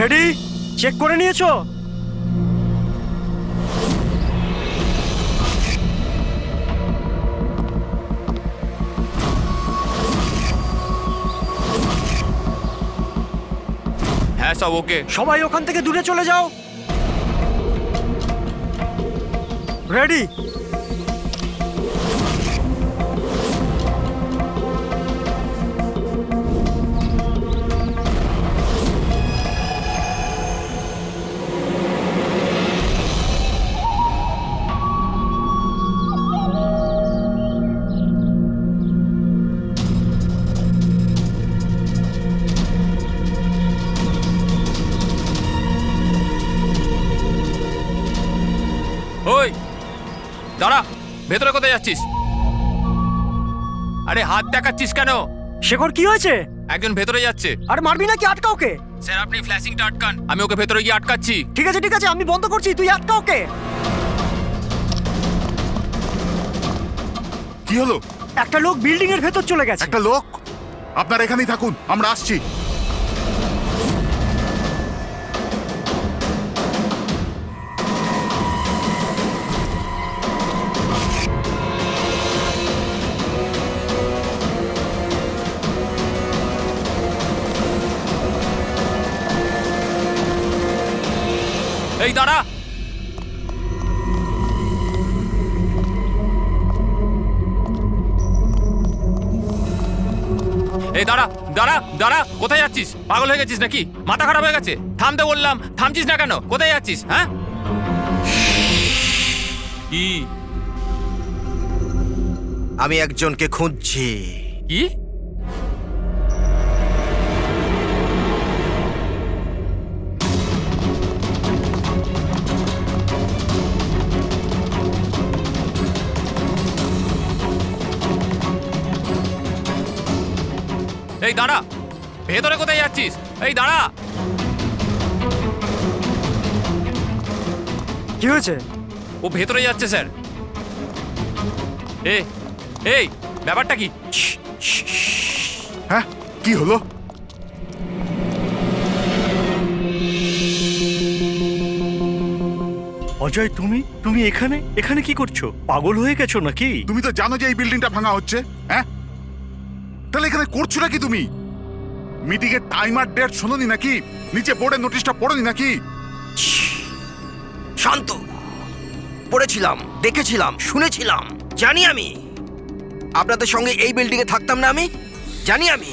Ready? Check করে নিয়েছো? হ্যাঁ সব ওকে। সবাই ওখান থেকে দূরে চলে যাও। রেডি? ওই দাঁড়া, ভেতরে কোথায় যাচ্ছিস? আরে হাত দেখাচ্ছিস কেন? শেখর কি হয়েছে? একজন ভেতরে যাচ্ছে। আর মারবি নাকি? আটকা ওকে। স্যার আপনি ফ্ল্যাশিংটা আটকান, আমি ওকে ভেতরে গিয়ে আটকাচ্ছি। ঠিক আছে ঠিক আছে, আমি বন্ধ করছি, তুই আটকা ওকে। কি হলো? একটা লোক বিল্ডিং এর ভেতর চলে গেছে। একটা লোক? আপনারা এখানেই থাকুন, আমরা আসছি। এই দাঁড়া, এই দাঁড়া দাঁড়া দাঁড়া, কোথায় যাচ্ছিস? পাগল হয়ে গেছিস নাকি? মাথা খারাপ হয়ে গেছে? থামতে বললাম, থামছিস না কেন? কোথায় যাচ্ছিস? হ্যাঁ কি? আমি একজনকে খুঁজছি। কি? এই দাঁড়া, ভেতরে কোথায় যাচ্ছিস? এই দাঁড়া। কি হয়েছে? ও ভেতরে যাচ্ছে স্যার। এই এই ব্যাপারটা কি? হ্যাঁ, কি হলো? অজয়, তুমি তুমি এখানে এখানে কি করছো? পাগল হয়ে গেছো নাকি? তুমি তো জানো যে এই বিল্ডিংটা ভাঙা হচ্ছে। হ্যাঁ, তাহলে এখানে করছো নাকি তুমি? মিটিং এর টাইম আর ডেট শোনোনি নাকি? নিচে বোর্ডের নোটিশটা পড়োনি নাকি? শান্ত। পড়েছিলাম, দেখেছিলাম, শুনেছিলাম। জানি আমি আপনাদের সঙ্গে এই বিল্ডিং এ থাকতাম না। আমি জানি। আমি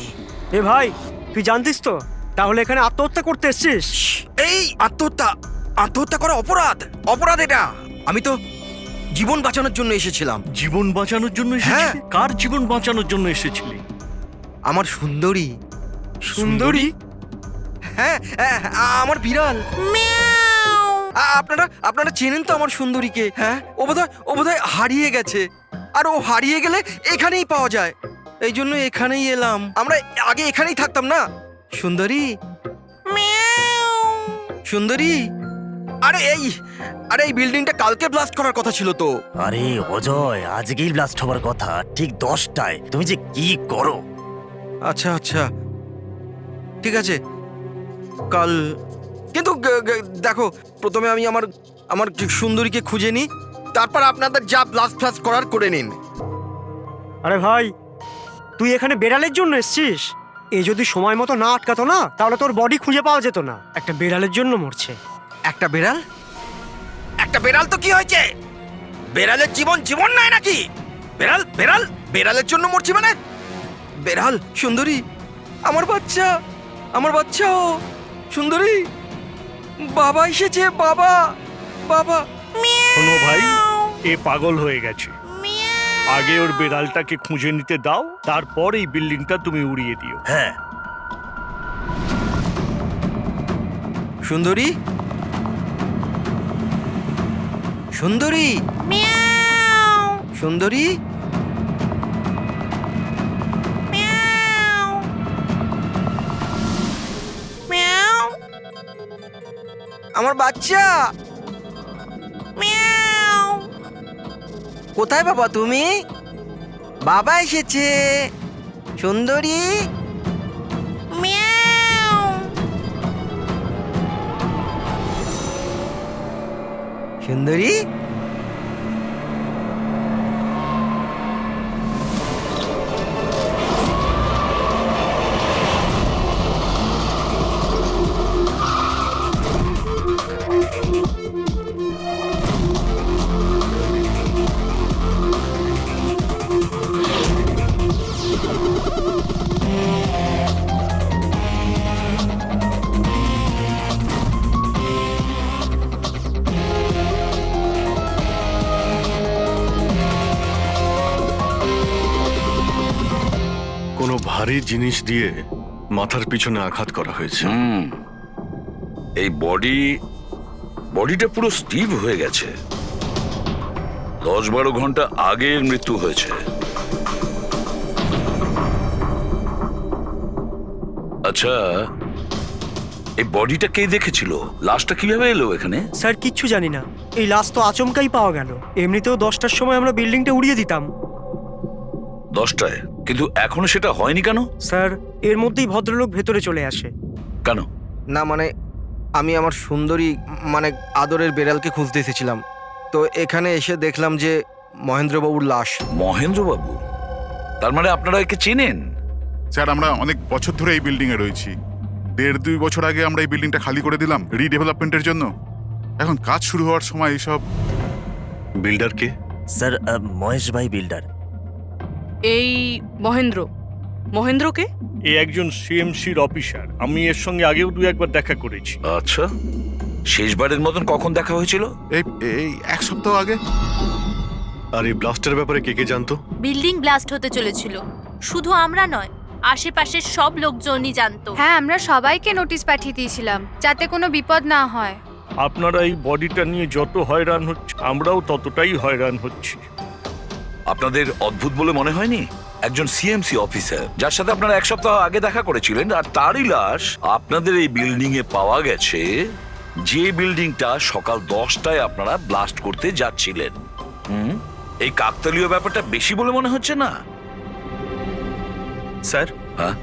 এ ভাই, তুই জানতিস তো? তাহলে এখানে আত্মহত্যা করতে এসেছিস? এই আত্মহত্যা করা অপরাধ। অপরাধ এটা। আমি তো জীবন বাঁচানোর জন্য এসেছিলাম। জীবন বাঁচানোর জন্য এসেছিলে? হ্যাঁ। কার জীবন বাঁচানোর জন্য এসেছিলে? আমার সুন্দরী। সুন্দরী? হ্যাঁ, আমার বিড়াল। আপনারা চেনেন তো আমার সুন্দরীকে? হ্যাঁ, ও বোধহয় হারিয়ে গেছে। আর ও হারিয়ে গেলে এখানেই পাওয়া যায়। এই জন্য এখানেই এলাম। আমরা আগে এখানেই থাকতাম না। সুন্দরী, সুন্দরী। আরে এই বিল্ডিংটা কালকে ব্লাস্ট করার কথা ছিল তো। আরে অজয়, আজকেই ব্লাস্ট হবার কথা, ঠিক 10টায়। তুমি যে কি করো! আচ্ছা, ঠিক আছে, কাল। কিন্তু দেখো, প্রথমে আমি আমার সুন্দরীকে খুঁজে নিই, তারপর আপনাদের যা ব্লাস্ট ফ্লাস্ট করার করে নিন। আরে ভাই, তুই এখানে বেড়ালের জন্য এসেছিস? এ যদি সময় মতো না আটকাতো না, তাহলে তোর বডি খুঁজে পাওয়া যেত না। একটা বেড়ালের জন্য মরছে। একটা বেড়াল তো কি হয়েছে? বেড়ালের জীবন নয় নাকি? বেড়ালের জন্য মরছি মানে? বেড়াল, সুন্দরী, আমার বাচ্চা ও সুন্দরী। বাবা এসেছে, বাবা। শোনো ভাই, এ পাগল হয়ে গেছে। আগে ওর বেড়ালটাকে খুঁজে নিতে দাও, তারপর এই বিল্ডিংটা তুমি উড়িয়ে দিও। হ্যাঁ, সুন্দরী, সুন্দরী। আমার বাচ্চা। কোথায় বাবা তুমি? বাবা এসেছে। সুন্দরী, সুন্দরী, কোনো ভারী জিনিস দিয়ে মাথার পিছনে আঘাত করা হয়েছে। এই বডিটা পুরো স্টিভ হয়ে গেছে। 10-12 ঘন্টা আগে এর মৃত্যু হয়েছে। আচ্ছা, এই বডিটা কে দেখেছিল? লাশটা কিভাবে এলো এখানে? স্যার কিচ্ছু জানি না, এই লাশ তো আচমকাই পাওয়া গেল। এমনিতেও 10টার সময় আমরা বিল্ডিংটা উড়িয়ে দিতাম। 10টায়? কিন্তু এখনো সেটা হয়নি কেন? স্যার এর মধ্যেই ভদ্রলোক ভেতরে চলে আসে। কেন? না মানে আমি আমার সুন্দরী মানে আদরের বেড়ালকে খুঁজতে এসেছিলাম, তো এখানে এসে দেখলাম যে মহেন্দ্রবাবুর লাশ। মহেন্দ্রবাবু? তার মানে আপনারা একে চেনেন? স্যার আমরা অনেক বছর ধরে এই বিল্ডিং এ রয়েছি। 1.5-2 বছর আগে আমরা এই বিল্ডিংটা খালি করে দিলাম রিডেভেলপমেন্টের জন্য। এখন কাজ শুরু হওয়ার সময় এইসব। বিল্ডার কে? স্যার মহেশ ভাই বিল্ডার। এই মহেন্দ্রকে? এ একজন সিএমসির অফিসার, আমি এর সঙ্গে আগেও 2-1বার দেখা করেছি। আচ্ছা, শেষবারের মতন কখন দেখা হয়েছিল? এই এই 1 সপ্তাহ আগে। আর এই ব্লাস্টের ব্যাপারে কে কে জানতো? বিল্ডিং ব্লাস্ট হতে চলেছিল, শুধু আমরা নয়, আশেপাশের সব লোকজনই জানতো। হ্যাঁ, আমরা সবাইকে নোটিশ পাঠিয়ে দিয়েছিলাম যাতে কোনো বিপদ না হয়। আপনারা এই বডিটা নিয়ে যত হয়রান হচ্ছে, আমরাও ততটাই হয়রান হচ্ছি। আপনাদের অদ্ভুত বলে মনে হয়নি? একজন সিএমসি অফিসার যার সাথে আপনারা 1 সপ্তাহ আগে দেখা করেছিলেন, আর তারই লাশ আপনাদের এই বিল্ডিং এ পাওয়া গেছে, যে বিল্ডিংটা সকাল 10টায় আপনারা ব্লাস্ট করতে যাচ্ছিলেন। এই কাকতালীয় ব্যাপারটা বেশি বলে মনে হচ্ছে না? স্যার, হ্যাঁ?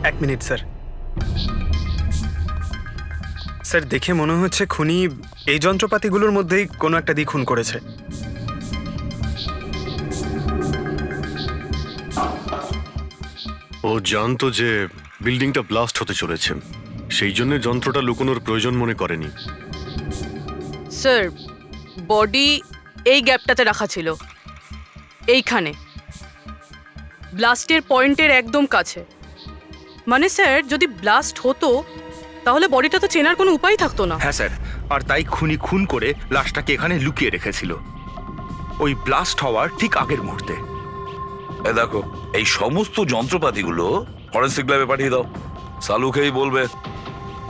1 মিনিট স্যার। স্যার দেখে মনে হচ্ছে খুনি এই যন্ত্রপাতিগুলোর মধ্যেই কোনো একটা দিয়ে খুন করেছে। ও জানতো যে বিল্ডিংটা ব্লাস্ট হতে চলেছে, সেই জন্য যন্ত্রটা লুকোনোর প্রয়োজন মনে করেনি। স্যার, বডি এই গ্যাপটাতে রাখা ছিল, এইখানে ব্লাস্টের পয়েন্টের একদম কাছে। মানে স্যার, যদি ব্লাস্ট হতো তাহলে বডিটা তো চেনার কোনো উপায় থাকতো না। হ্যাঁ স্যার, আর তাই খুনি খুন করে লাশটাকে এখানে লুকিয়ে রেখেছিল ওই ব্লাস্ট হওয়ার ঠিক আগের মুহূর্তে। এ দেখো, এই সমস্ত যন্ত্রপাতিগুলো ফরেনসিক ল্যাবে পাঠিয়ে দাও। সালুকেই বলবে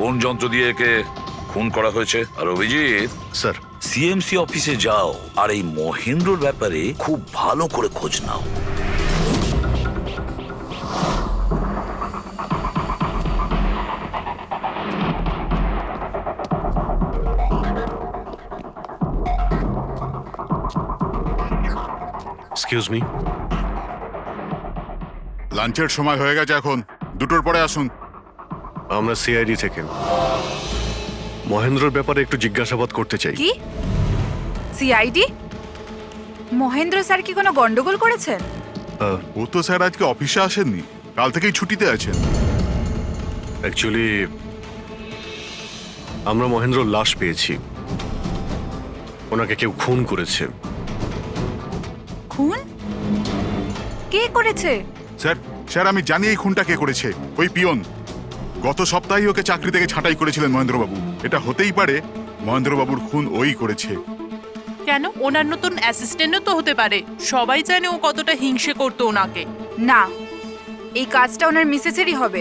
কোন যন্ত্র দিয়ে একে খুন করা হয়েছে। আর অভিজিৎ, স্যার সিএমসি অফিসে যাও আর এই মহেন্দ্রর ব্যাপারে খুব ভালো করে খোঁজ নাও। Excuse me. লাঞ্চের সময় হয়ে গেছে, এখন 2টোর পরে আসুন। আমরা সিআইডি থেকে মহেন্দ্রর ব্যাপারে একটু জিজ্ঞাসাবাদ করতে চাই। কি সিআইডি? মহেন্দ্র স্যার কি কোনো গন্ডগোল করেছেন? ও তো স্যার আজকে অফিসে আসেননি, কাল থেকেই ছুটিতে আছেন। অ্যাকচুয়ালি আমরা মহেন্দ্রর লাশ পেয়েছি, ওনাকে কেউ খুন করেছে। খুন? কে করেছে? স্যার স্যার আমি জানি এই খুনটা কে করেছে। ওই পিয়ন গত সপ্তাহেই ওকে চাকরি থেকে ছাঁটাই করেছিলেন মহেন্দ্রবাবু। এটা হতেই পারে মহেন্দ্রবাবুর খুন ওই করেছে। কেন? ওনার নতুন অ্যাসিস্ট্যান্টও তো হতে পারে। সবাই জানে ও কতটা হিংসে করতো ওনাকে। না, এই কাজটা ওনার মিসেসেরই হবে।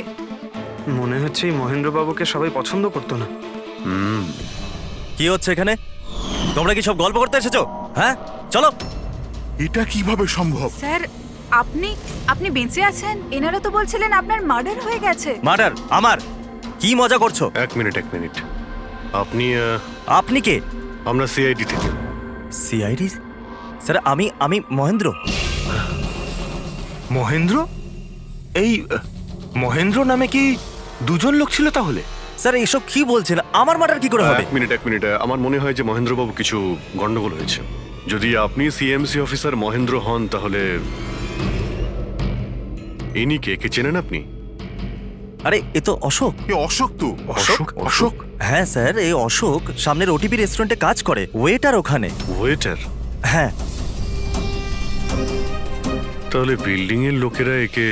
মনে হচ্ছে এই মহেন্দ্রবাবুকে সবাই পছন্দ করতো না। কি হচ্ছে এখানে? তোমরা কি সব গল্প করতে এসেছো? হ্যাঁ চলো। এটা কিভাবে সম্ভব? স্যার, আপনি বেঁচে আছেন? এনারা তো বলছিলেন আপনার মার্ডার হয়ে গেছে। মার্ডার? আমার? কি মজা করছো? এক মিনিট আপনি আপনি কে? আমরা সিআইডি থেকে। সিআইডি? স্যার আমি মহেন্দ্র। মহেন্দ্র? এই মহেন্দ্র নামে কি দুজন লোক ছিল তাহলে? স্যার এইসব কি বলছেন? আমার মার্ডার কি করে হবে? এক মিনিট আমার মনে হয় যে মহেন্দ্রবাবু কিছু গন্ডগোল হয়েছে। যদি আপনি সিএমসি অফিসার মহেন্দ্র হন তাহলে ইনি কে চেনেন আপনি? আরে এ তো অশোক। এ অশোক তো। অশোক? হ্যাঁ স্যার, এই অশোক সামনের ওটিপি রেস্টুরেন্টে কাজ করে, ওয়েটার ওখানে। ওয়েটার? হ্যাঁ। তাহলে বিল্ডিং এর লোকেরা একে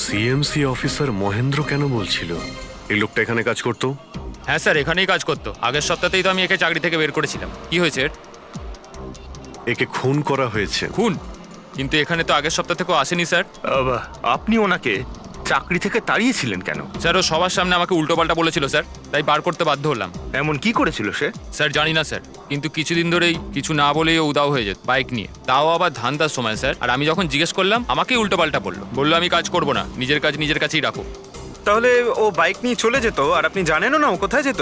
সিএমসি অফিসার মহেন্দ্র কেন বলছিল? এই লোকটা এখানে কাজ করতো? হ্যাঁ স্যার, এখানেই কাজ করতো। আগের সপ্তাহতেই তো আমি একে চাকরি থেকে বের করেছিলাম। কি হয়েছে এর? একে খুন করা হয়েছে। খুন? কিন্তু এখানে তো আগের সপ্তাহ থেকেও আসেনি স্যার। আপনি ওনাকে চাকরি থেকে তাড়িয়েছিলেন কেন? স্যার ও সবার সামনে আমাকে উল্টোপাল্টা বলেছিল স্যার, তাই বার করতে বাধ্য হলাম। এমন কি করেছিল সে? স্যার জানি না স্যার, কিন্তু কিছুদিন ধরেই কিছু না বলেই ও উদাও হয়ে যেত বাইক নিয়ে, তাও আবার ধান্দার সময় স্যার। আর আমি যখন জিজ্ঞেস করলাম আমাকেই উল্টোপাল্টা বললো আমি কাজ করব না, নিজের কাজ নিজের কাছেই রাখো। তাহলে ও বাইক নিয়ে চলে যেত আর আপনি জানেনও না ও কোথায় যেত?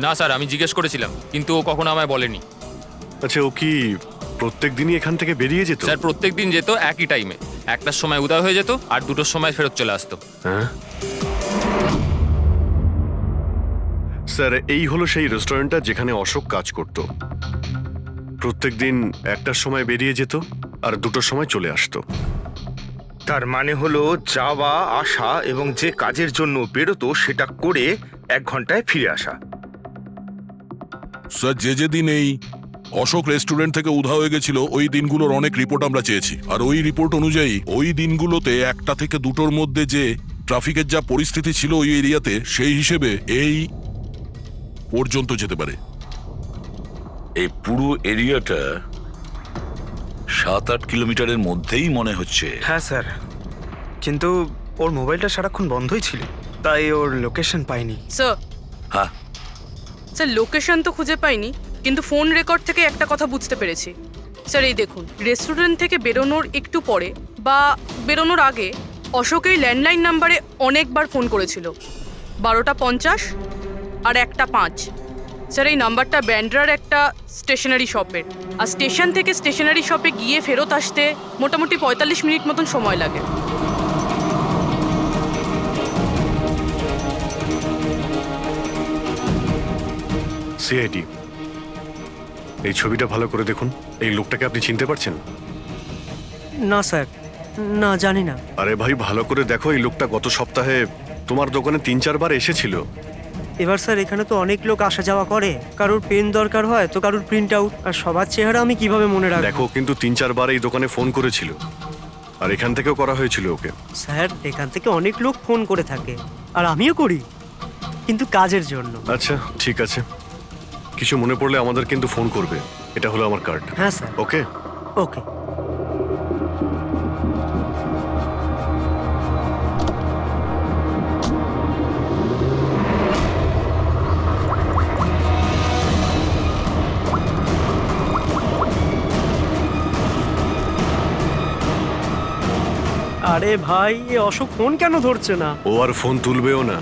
না স্যার, আমি জিজ্ঞেস করেছিলাম কিন্তু ও কখনো আমায় বলেনি। আচ্ছা, ও কি প্রত্যেক দিনই এখান থেকে বেরিয়ে যেত? স্যার প্রত্যেক দিন যেত একই টাইমে, 1টার সময় উদয় হয়ে যেত আর 2টোর সময় ফেরত চলে আসতো। হ্যাঁ স্যার, এই হলো সেই রেস্টুরেন্টটা যেখানে অশোক কাজ করত। প্রত্যেকদিন 1টার সময় বেরিয়ে যেত আর 2টোর সময় চলে আসতো। তার মানে হলো যাওয়া আসা এবং যে কাজের জন্য বেরোতো সেটা করে 1 ঘন্টায় ফিরে আসা। স্যার, যে দিন এই অশোক রেস্টুরেন্ট থেকে উধাও হয়ে গেছিল ওই দিনগুলোর অনেক রিপোর্ট আমরা চেয়েছি, আর ওই রিপোর্ট অনুযায়ী ওই দিনগুলোতে 1টা থেকে 2টোর মধ্যে যে ট্রাফিকের যা পরিস্থিতি ছিল ওই এরিয়াতে, সেই হিসেবে এই পর্যন্ত যেতে পারে। এই পুরো এরিয়াটা 7-8 কিলোমিটারের মধ্যেই মনে হচ্ছে। হ্যাঁ স্যার, কিন্তু ওর মোবাইলটা সারাক্ষণ বন্ধই ছিল, তাই ওর লোকেশন পাইনি। স্যার, হ্যাঁ স্যার লোকেশন তো খুঁজে পাইনি, কিন্তু ফোন রেকর্ড থেকে একটা কথা বুঝতে পেরেছি। স্যার এই দেখুন, রেস্টুরেন্ট থেকে বেরোনোর একটু পরে বা বেরোনোর আগে অশোক এই ল্যান্ডলাইন নাম্বারে অনেকবার ফোন করেছিল, 12টা 50 আর 1টা 5। স্যার এই নাম্বারটা ব্যান্ড্রার একটা স্টেশনারি শপের, আর স্টেশন থেকে স্টেশনারি শপে গিয়ে ফেরত আসতে মোটামুটি 45 মিনিট মতন সময় লাগে। সিআইডি, এই ছবিটা ভালো করে দেখুন। এই লোকটাকে আপনি চিনতে পারছেন? না স্যার, না জানি না। আরে ভাই, ভালো করে দেখো, এই লোকটা গত সপ্তাহে তোমার দোকানে 3-4 বার এসেছিল। এবার স্যার এখানে তো অনেক লোক আসা যাওয়া করে, কারোর পেন দরকার হয় তো কারোর প্রিন্ট আউট, আর সবার চেহারা আমি কিভাবে মনে রাখবো? দেখো, কিন্তু 3-4 বার এই দোকানে ফোন করেছিল, আর এখান থেকেও করা হয়েছিল ওকে। স্যার এখান থেকে অনেক লোক ফোন করে থাকে, আর আমিও করি, কিন্তু কাজের জন্য। আচ্ছা ঠিক আছে, কিছু মনে পড়লে আমাদের কিন্তু ফোন করবে। এটা হলো আমার কার্ড। হ্যাঁ স্যার। ওকে ওকে। আরে ভাই, এ অশোক ফোন কেন ধরছে না? ও আর ফোন তুলবেও না।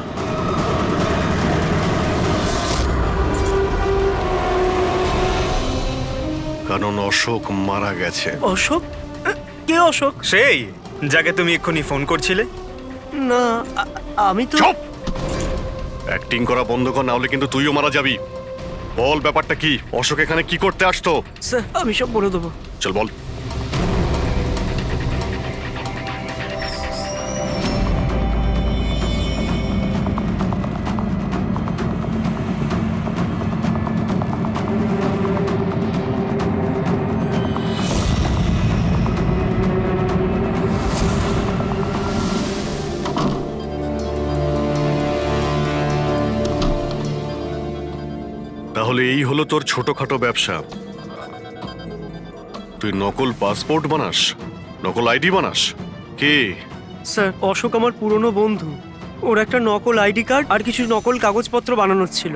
কারণ অশোক মারা গেছে। অশোক? কে অশোক? সেই যাকে তুমি এক্ষুনি ফোন করছিলে? না, আমি তো। চুপ! অ্যাক্টিং করা বন্ধ কর, না হলে কিন্তু তুইও মারা যাবি। বল ব্যাপারটা কি? অশোক এখানে কি করতে আসতো? স্যার আমি সব বলে দেবো। চল বল। তাহলে এই হলো তোর ছোটখাটো ব্যবসা। তুই নকল পাসপোর্ট বানাস, নকল আইডি বানাস। কে? স্যার অশোক আমার পুরনো বন্ধু, ওর একটা নকল আইডি কার্ড আর কিছু নকল কাগজপত্র বানানোর ছিল।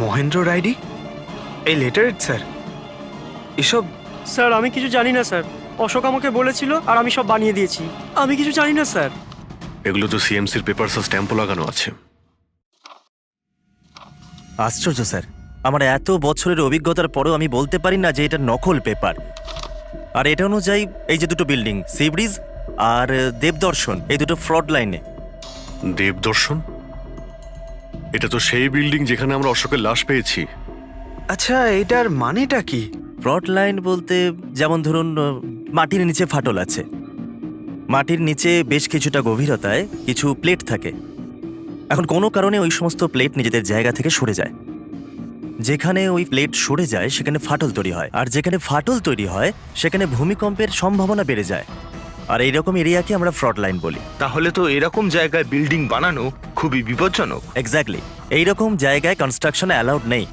মহেন্দ্রর আইডি? এই লেটার স্যার, এসব? স্যার আমি কিছু জানি না স্যার, অশোক আমাকে বলেছিল আর আমি সব বানিয়ে দিয়েছি। আমি কিছু জানি না স্যার। এগুলো তো সিএমসির পেপারস স্ট্যাম্পও লাগানো আছে। আশ্চর্য স্যার, আমার এত বছরের অভিজ্ঞতার পরেও আমি বলতে পারি না যে এটা নকল পেপার। আর এটা অনুযায়ী এই যে দুটো বিল্ডিং, সি ব্রিজ আর দেবদর্শন, এই দুটো ফ্রড লাইনে। দেবদর্শন? এটা তো সেই বিল্ডিং যেখানে আমরা অশোকের লাশ পেয়েছি। আচ্ছা, এটার মানেটা কি? ফ্রড লাইন বলতে যেমন ধরুন মাটির নিচে ফাটল আছে, মাটির নিচে বেশ কিছুটা গভীরতায় কিছু প্লেট থাকে। এখন কোনো কারণে ওই সমস্ত প্লেট নিজেদের জায়গা থেকে সরে যায়। যেখানে ওই প্লেট সরে যায় সেখানে ফাটল তৈরি হয়, আর যেখানে ফাটল তৈরি হয় সেখানে ভূমিকম্পের সম্ভাবনা বেড়ে যায়। আর এইরকম এরিয়াকে আমরা ফ্রড লাইন বলি। তাহলে তো এরকম জায়গায় বিল্ডিং বানানো খুবই বিপজ্জনক। এক্স্যাক্টলি, এইরকম জায়গায় কনস্ট্রাকশন অ্যালাউড নেই।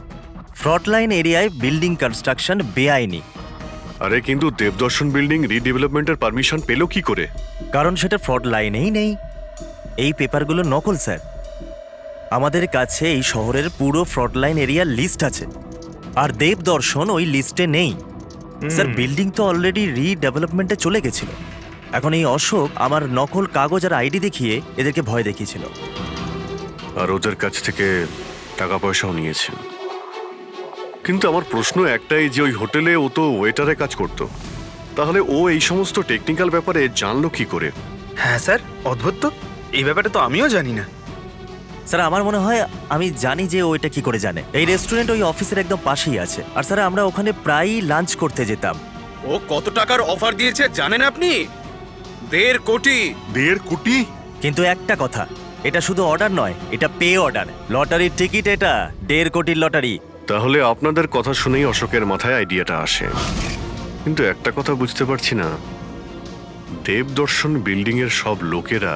ফ্রড লাইন এরিয়ায় বিল্ডিং কনস্ট্রাকশন বেআইনি। আরে কিন্তু দেবদর্শন বিল্ডিং রিডেভেলপমেন্টের পারমিশন পেল কি করে? কারণ সেটা ফ্রড লাইনেই নেই। এই পেপারগুলো নকল স্যার। আমাদের কাছে এই শহরের পুরো ফ্রড লাইন এরিয়ার লিস্ট আছে, আর দেবদর্শন ওই লিস্টে নেই। স্যার, বিল্ডিং তো অলরেডি রিডেভেলপমেন্টে চলে গেছিল। এখন এই অশোক আমার নকল কাগজ আর আইডি দেখিয়ে এদেরকে ভয় দেখিয়েছিল। আর ওদের কাছ থেকে টাকা পয়সাও নিয়েছে। কিন্তু আমার প্রশ্ন একটাই যে ওই হোটেলে ও তো ওয়েটারে কাজ করতো, তাহলে ও এই সমস্ত টেকনিক্যাল ব্যাপারে জানলো কি করে? হ্যাঁ স্যার, অদ্ভুত তো। এই ব্যাপারে তো আমিও জানি না। স্যার, আমার মনে হয় আমি জানি যে ও এটা কি করে জানে। এই রেস্টুরেন্ট ওই অফিসের একদম পাশেই আছে, আর স্যার আমরা ওখানে প্রায়ই লাঞ্চ করতে যেতাম। ও কত টাকার অফার দিয়েছে জানেন আপনি? 1.5 কোটি। 1.5 কোটি? কিন্তু একটা কথা, এটা শুধু অর্ডার নয়, এটা পে অর্ডার। লটারির টিকিট এটা, 1.5 কোটির লটারি। তাহলে আপনাদের কথা শুনেই অশোকের মাথায় আইডিয়াটা আসে। কিন্তু একটা কথা বুঝতে পারছি না, দেবদর্শন বিল্ডিং এর সব লোকেরা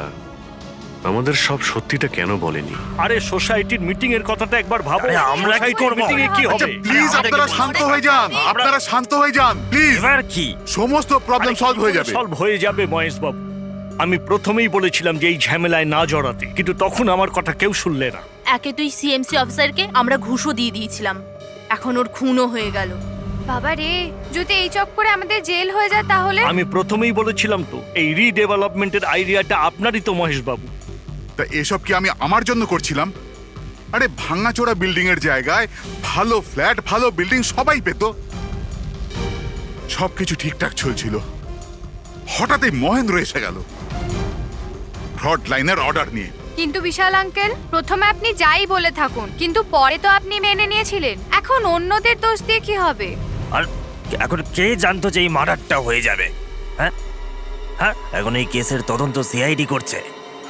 আমাদের সব সত্যিটা কেন বলেনি? আরে সোসাইটির মিটিং এর কথাটা একবার ভাবো। আরে আমরা কি করব? মিটিং এ কি আচ্ছা হবে? প্লিজ আপনারা শান্ত হয়ে যান, আপনারা শান্ত হয়ে যান প্লিজ। এবার কি? সমস্ত প্রবলেম সলভ হয়ে যাবে। সলভ হয়ে যাবে মহেশ বাবু। আমি প্রথমেই বলেছিলাম যে এই ঝামেলায় না জড়াতে, কিন্তু তখন আমার কথা কেউ শুনলে না। একে তুই সিএমসি অফিসারকে আমরা ঘুষও দিয়ে দিয়েছিলাম, এখন ওর খুনও হয়ে গেল। বাবা রে, যদি এই চক্করে আমাদের জেল হয়ে যায় তাহলে? আমি প্রথমেই বলেছিলাম তো, এই রিডেভেলপমেন্টের আইডিয়াটা আপনারই তো মহেশ বাবু। তা এসব কি আমি আমার জন্য করছিলাম? আরে ভাঙাচোরা বিল্ডিং এর জায়গায় ভালো ফ্ল্যাট, ভালো বিল্ডিং সবাই পেত। সবকিছু ঠিকঠাক চলছিল, হঠাৎই মহেন্দ্র এসে গেল ফ্রড লাইনের অর্ডার নিয়ে। কিন্তু বিশাল আঙ্কেল, প্রথমে আপনি যাই বলে থাকুন, কিন্তু পরে তো আপনি মেনে নিয়েছিলেন। এখন অন্যদের দোষ দিয়ে কি হবে? আর এখন কে জানতো যে এই মার্ডারটা হয়ে যাবে? হ্যাঁ হ্যাঁ, এখন এই কেসের তদন্ত সিআইডি করছে।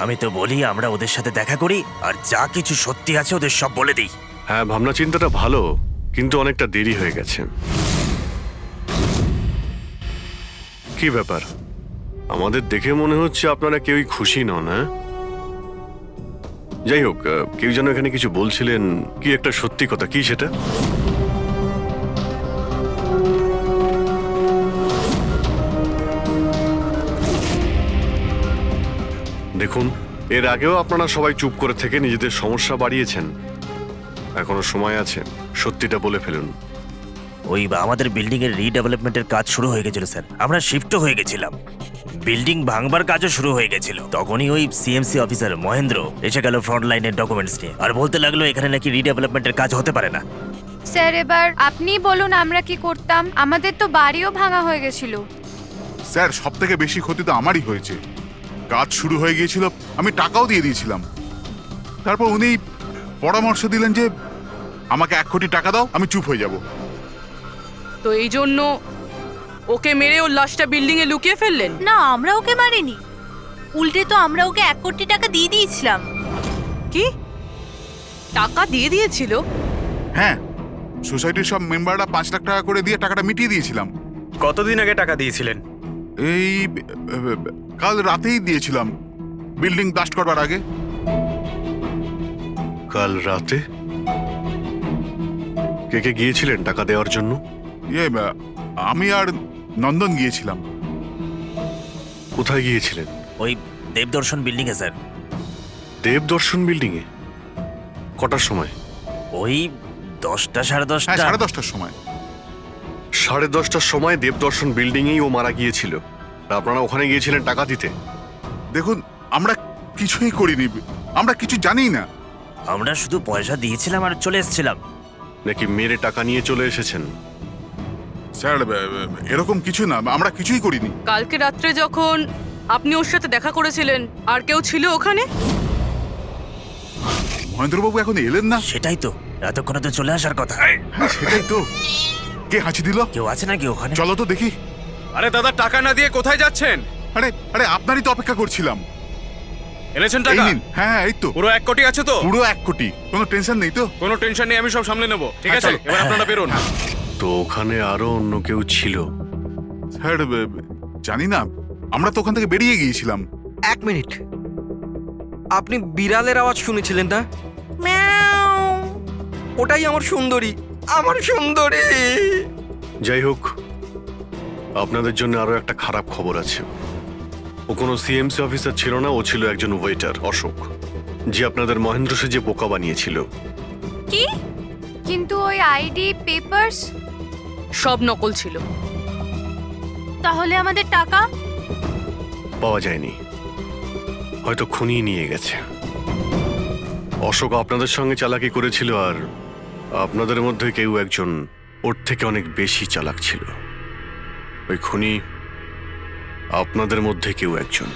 আমি তো বলি আমরা ওদের সাথে দেখা করি, আর যা কিছু সত্যি আছে ওদের সব বলে দিই। হ্যাঁ, ভাবনা চিন্তাটা ভালো, কিন্তু অনেকটা দেরি হয়ে গেছে। কি ব্যাপার? আমাদের দেখে মনে হচ্ছে আপনারা কেউই খুশি নন। হ্যাঁ, যাই হোক, কেউ যেন এখানে কিছু বলছিলেন, কি একটা সত্যি কথা, কি সেটা? দেখুন, এর আগেও আপনারা সবাই চুপ করে থেকে নিজেদের সমস্যা বাড়িয়েছেন। এখনো সময় আছে, সত্যিটা বলে ফেলুন। ওই আমাদের বিল্ডিং এর রিডেভেলপমেন্টের কাজ শুরু হয়ে গেছিল স্যার, আমরা শিফটও হয়ে গেছিলাম। বিল্ডিং ভাঙবার কাজও শুরু হয়ে গেছিল। তখনই ওই সিএমসি অফিসার মহেন্দ্র এসে গেল ফ্রন্ট লাইনের ডকুমেন্টস নিয়ে, আর বলতে লাগলো এখানে নাকি রিডেভেলপমেন্টের কাজ হতে পারে না। স্যার, এবার আপনি বলুন আমরা কি করতাম? আমাদের তো বাড়িও ভাঙা হয়ে গেছিল। স্যার, সব থেকে বেশি ক্ষতি তো আমারই হয়েছে। কাজ শুরু হয়ে গিয়েছিল, আমি টাকাও দিয়ে দিয়েছিলাম। তারপর উনি পরামর্শ দিলেন যে আমাকে 1 কোটি টাকা দাও, আমি চুপ হয়ে যাব। তো এই জন্য ওকে মেরে ওর লাশটা বিল্ডিং এ লুকিয়ে ফেললেন? না, আমরা ওকে মারিনি, উল্টে তো আমরা ওকে 1 কোটি টাকা দিয়ে দিয়েছিলাম। কি টাকা দিয়ে দিয়েছিল? হ্যাঁ, সোসাইটির সব মেম্বাররা 5 লাখ টাকা করে দিয়ে টাকাটা মিটিয়ে দিয়েছিলাম। কতদিন আগে টাকা দিয়েছিলেন? এই কাল রাতেই দিয়েছিলাম, বিল্ডিং ব্লাস্ট করবার আগে। কাল রাতে? কে কে গিয়েছিলেন টাকা দেওয়ার জন্য? আমি আর নন্দন গিয়েছিলাম। কোথায় গিয়েছিলেন? ওই দেবদর্শন বিল্ডিং এ স্যার। দেবদর্শন বিল্ডিং এ? কটার সময়? ওই 10টা, সাড়ে 10টা। হ্যাঁ, 10:30টার সময়। 10:30টার সময় দেবদর্শন বিল্ডিং এই ও মারা গিয়েছিল। আর আপনারা ওখানে গিয়েছিলেন টাকা দিতে? দেখুন, আমরা কিছুই করিনি, আমরা কিছু জানি না। আমরা শুধু পয়সা দিয়েছিলাম আর চলে এসেছিলাম। নাকি মেরে টাকা নিয়ে চলে এসেছেন? স্যার, এরকম কিছু না, আমরা কিছুই করিনি। কালকে রাত্রে যখন আপনি ওর সাথে দেখা করেছিলেন, আর কেউ ছিল ওখানে? মহেন্দ্রবাবু এখন এলেন না? সেটাই তো, এতক্ষণে তো চলে আসার কথা। হ্যাঁ সেটাই তো। কে হাঁচি দিল? কেউ আছে নাকি ওখানে? চলো তো দেখি। আরে দাদা, টাকা না দিয়ে কোথায় যাচ্ছেন? আরে আরে আপনারই তো অপেক্ষা করছিলাম। এনেছেন এই টাকা? নিন। হ্যাঁ এই তো পুরো 1 কোটি আছে তো? পুরো 1 কোটি। কোনো টেনশন নেই তো? কোনো টেনশন নেই, আমি সব সামলে নেব। ঠিক হ্যাঁ, আছে, চলো। এবার আপনারা বেরোন। তো ওখানে আরো অন্য কেউ ছিল? স্যার জানি না, আমরা তো ওখান থেকে বেরিয়ে গিয়েছিলাম। 1 মিনিট, আপনি বিড়ালের আওয়াজ শুনেছিলেন না? ওটাই আমার সুন্দরী, আমার সুন্দরী। যাই হোক, আপনাদের জন্য আরো একটা খারাপ খবর আছে। ও কোনো সিএমসি অফিসার ছিল না, ও ছিল একজন ওয়েটার, অশোক, যে আপনাদের মহেন্দ্র সেজে বোকা বানিয়েছিল। কি? কিন্তু ওই আইডি পেপারস সব নকল ছিল। তাহলে আমাদের টাকা? পাওয়া যায়নি, হয়তো খুনি নিয়ে গেছে। অশোক আপনাদের সঙ্গে চালাকি করেছিল, আর আপনাদের মধ্যে কেউ একজন ওর থেকে অনেক বেশি চালাক ছিল। ওই খুনি আপনাদের মধ্যে কেউ একজন,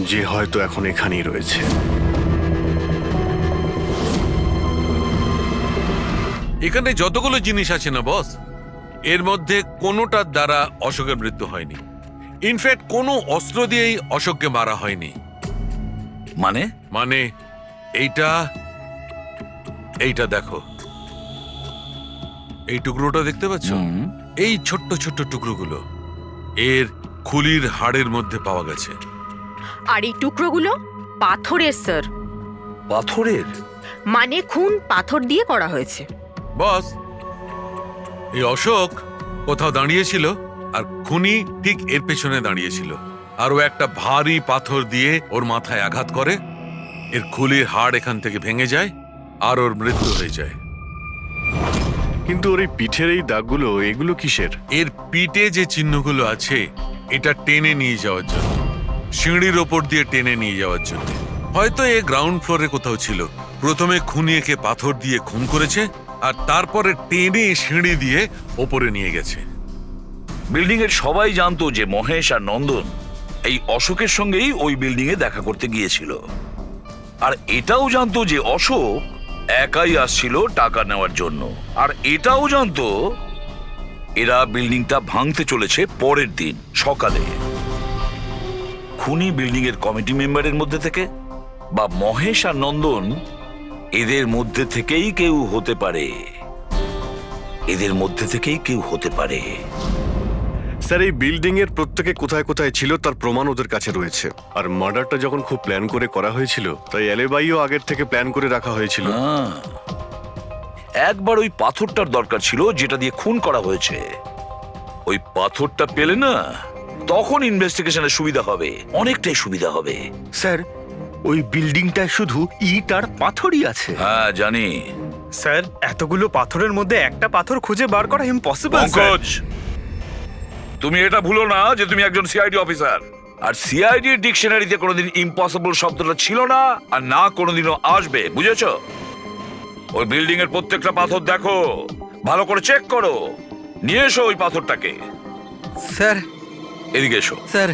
যে হয়তো এখন এখানেই রয়েছে। এখানে যতগুলো জিনিস আছে না বস, এর মধ্যে কোনোটার দ্বারা অশোকের মৃত্যু হয়নি। ইনফ্যাক্ট কোনো অস্ত্র দিয়েই অশোককে মারা হয়নি। মানে এইটা দেখো, এই টুকরোটা দেখতে পাচ্ছ? এই ছোট্ট ছোট্ট টুকরোগুলো এর খুলির হাড়ের মধ্যে পাওয়া গেছে। আর এই টুকরোগুলো পাথরের স্যার। পাথরের? মানে খুন পাথর দিয়ে করা হয়েছে। বস, এই অশোক কোথাও দাঁড়িয়েছিল আর খুনি ঠিক এর পেছনে দাঁড়িয়েছিল, আর ও একটা ভারী পাথর দিয়ে ওর মাথায় আঘাত করে, এর খুলির হাড় এখান থেকে ভেঙে যায় আর ওর মৃত্যু হয়ে যায়। কিন্তু ওর এই পিঠের এই দাগগুলো, এগুলো কিসের? এর পিঠে যে চিহ্নগুলো আছে, এটা টেনে নিয়ে যাওয়ার জন্য, সিঁড়ির ওপর দিয়ে টেনে নিয়ে যাওয়ার জন্য। হয়তো এ গ্রাউন্ড ফ্লোরে কোথাও ছিল। প্রথমে খুনি একে পাথর দিয়ে খুন করেছে, আর তারপরে টেনে সিঁড়ি দিয়ে ওপরে নিয়ে গেছে। বিল্ডিং এর সবাই জানতো যে মহেশ আর নন্দন এই অশোকের সঙ্গেই ওই বিল্ডিং এ দেখা করতে গিয়েছিল, আর এটাও জানতো যে অশোক একাই আসছিল টাকা নেওয়ার জন্য, আর এটাও জানতো এরা বিল্ডিংটা ভাঙতে চলেছে পরের দিন সকালে। খুনি বিল্ডিং এর কমিটি মেম্বারের মধ্যে থেকে বা মহেশ আর নন্দন, এদের মধ্যে থেকেই কেউ হতে পারে। এদের মধ্যে থেকেই কেউ হতে পারে। স্যার, এই বিল্ডিং এর প্রত্যেকে কোথায় কোথায় ছিল তার প্রমাণ ওদের কাছে রয়েছে। আর মার্ডারটা যখন খুব প্ল্যান করে করা হয়েছিল, তাই এলেবাইও আগের থেকে প্ল্যান করে রাখা হয়েছিল। একবার ওই পাথরটার দরকার ছিল যেটা দিয়ে খুন করা হয়েছে। ওই পাথরটা পেলে না, তখন ইনভেস্টিগেশনের সুবিধা হবে, অনেকটাই সুবিধা হবে। স্যার, ওই বিল্ডিংটায় শুধু ইট আর পাথরই আছে। হ্যাঁ জানি। স্যার, এতগুলো পাথরের মধ্যে একটা পাথর খুঁজে বার করা ইম্পসিবল। পঙ্কজ, তুমি এটা ভুলো না যে তুমি একজন সিআইডি অফিসার, আর সিআইডি ডিকশনারিতে কোনোদিন ইম্পসিবল শব্দটা ছিল না, আর না কোনোদিনও আসবে, বুঝেছো? ওই বিল্ডিং এর প্রত্যেকটা পাথর দেখো, ভালো করে চেক করো, নিয়ে এসো ওই পাথরটাকে। স্যার, এদিকে এসো। স্যার,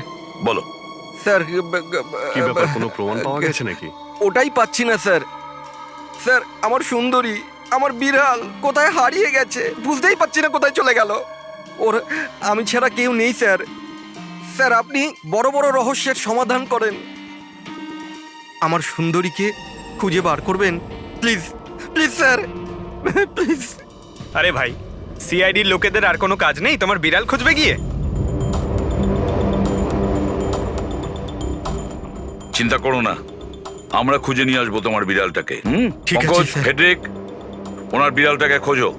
বলো। স্যার, কি ব্যাপার, কোনো প্রমাণ পাওয়া গেছে নাকি? ওটাই পাচ্ছি না স্যার। স্যার, আমার সুন্দরী, আমার বিড়াল কোথায় হারিয়ে গেছে, বুঝতেই পারছি না কোথায় চলে গেল। ওর আমি ছাড়া কেউ নেই স্যার। স্যার, আপনি বড় বড় রহস্যের সমাধান করেন, আমার সুন্দরীকে খুঁজে বার করবেন প্লিজ, প্লিজ স্যার, প্লিজ। আরে ভাই, সিআইডির লোকেদের আর কোনো কাজ নেই তোমার বিড়াল খুঁজবে গিয়ে? চিন্তা করো না, আমরা খুঁজে নিয়ে আসবো তোমার বিড়ালটাকে। ঠিক আছে, পঙ্কজ, স্যার। ফেডরিক, ওনার বিড়ালটাকে খোঁজো।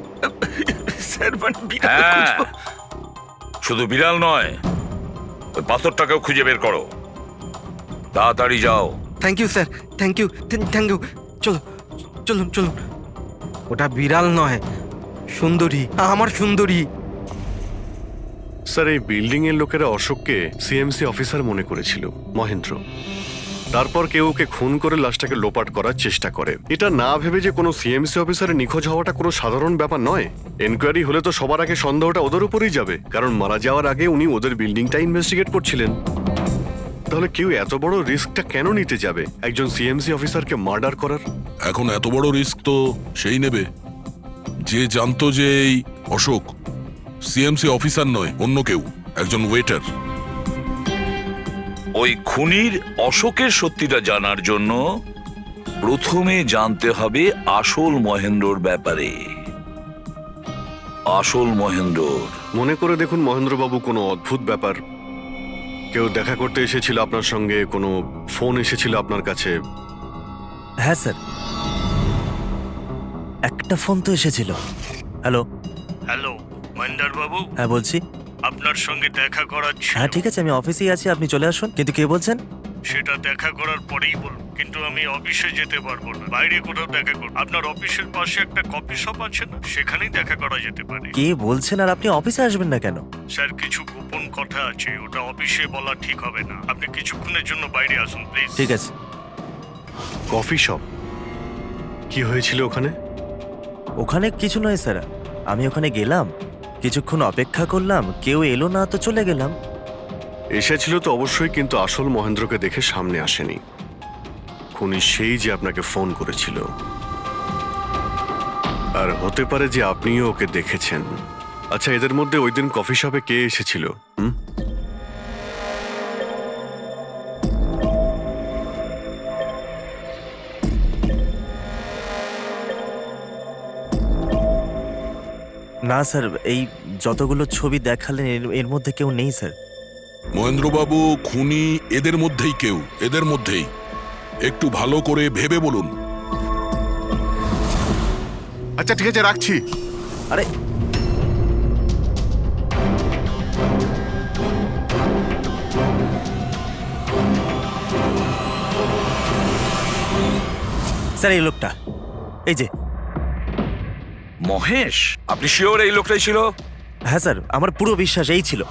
স্যার, মানে বিড়াল হ্যাঁ, খুঁজবো? শুধু বিড়াল নয়, ওই পাথরটাকেও খুঁজে বের করো, তাড়াতাড়ি যাও। Thank you sir, thank you, thank you. চলো, চলুন চলুন। ওটা বিড়াল নয়, সুন্দরী, আমার সুন্দরী। স্যার, এই বিল্ডিং এর লোকেরা অশোককে সিএমসি অফিসার মনে করেছিল, মহেন্দ্র। তারপর কেউ ওকে খুন করে লাশটাকে লোপাট করার চেষ্টা করে। এটা না ভেবে যে কোনো সিএমসি অফিসারের নিখোঁজ হওয়াটা কোনো সাধারণ ব্যাপার নয়। এনকোয়ারি হলে তো সবার আগে সন্দেহটা ওদের উপরেই যাবে, কারণ মারা যাওয়ার আগে উনি ওদের বিল্ডিংটা ইনভেস্টিগেট করছিলেন। তাহলে কেউ এত বড় রিস্কটা কেন নিতে যাবে একজন সিএমসি অফিসারকে মার্ডার করার? এখন এত বড় রিস্ক তো সেই নেবে যে জানতো যে এই অশোক সিএমসি অফিসার নয়, অন্য কেউ, একজন ওয়েটার। ওই খুনির অশোকের সত্যিটা জানার জন্য প্রথমে জানতে হবে আসল মহেন্দ্রর ব্যাপারে। আসল মহেন্দ্র মনে করে দেখুন মহেন্দ্রবাবু, কোনো অদ্ভুত ব্যাপার, কেউ দেখা করতে এসেছিল আপনার সঙ্গে, কোনো ফোন এসেছিল আপনার কাছে? হ্যাঁ স্যার, একটা ফোন তো এসেছিল। হ্যালো হ্যালো মহেন্দ্র বাবু, হ্যাঁ বলছি। আপনার সঙ্গে দেখা করার ছিল। হ্যাঁ ঠিক আছে, আমি অফিসেই আছি, আপনি চলে আসুন। কিন্তু কে বলছেন? সেটা দেখা করার পরেই বলুন, কিন্তু আমি অফিসে যেতে পারবো না, বাইরে কোথাও দেখা করব। আপনার অফিসের পাশে একটা কফি শপ আছে না, সেখানেই দেখা করা যেতে পারে। কে বলছেন? আর আপনি অফিসে আসবেন না কেন? স্যার, কিছু গোপন কথা আছে, ওটা অফিসে বলা ঠিক হবে না। আপনি কিছুক্ষণের জন্য বাইরে আসুন প্লিজ। ঠিক আছে। Coffee shop? কি হয়েছিল ওখানে? ওখানে কিছু নয় স্যার, আমি ওখানে গেলাম, কিছুক্ষণ অপেক্ষা করলাম, কেউ এলো না তো চলে গেলাম। এসেছিল তো অবশ্যই, কিন্তু আসল মহেন্দ্রকে দেখে সামনে আসেনি। খুনি সেই যে আপনাকে ফোন করেছিল, আর হতে পারে যে আপনিও ওকে দেখেছেন। আচ্ছা, এদের মধ্যে ওই দিন কফি শপে কে এসেছিল? না স্যার, এই যতগুলো ছবি দেখালেন এর মধ্যে কেউ নেই স্যার। মহেন্দ্রবাবু, খুনি এদের মধ্যেই কেউ, এদের মধ্যেই। একটু ভালো করে ভেবে বলুন। আচ্ছা ঠিক আছে, রাখছি। আরে স্যার, এই লোকটা, এই যে মহেশ। আপনি শিওর এই লোকটাই ছিল? হ্যাঁ স্যার, আমার পুরো বিশ্বাস এই ছিল।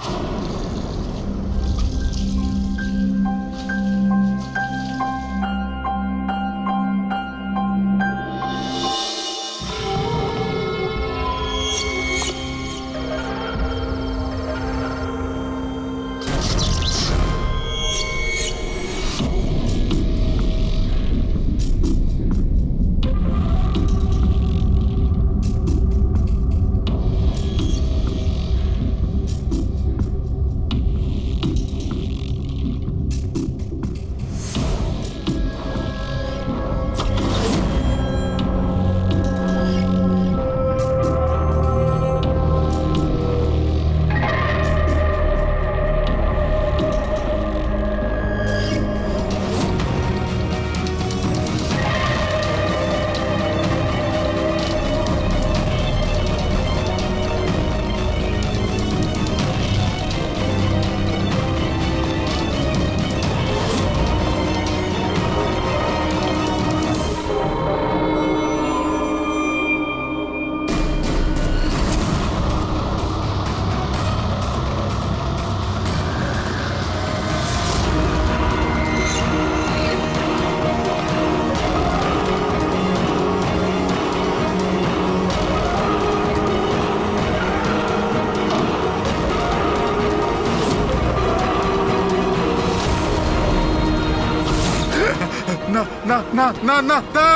না না না না না না!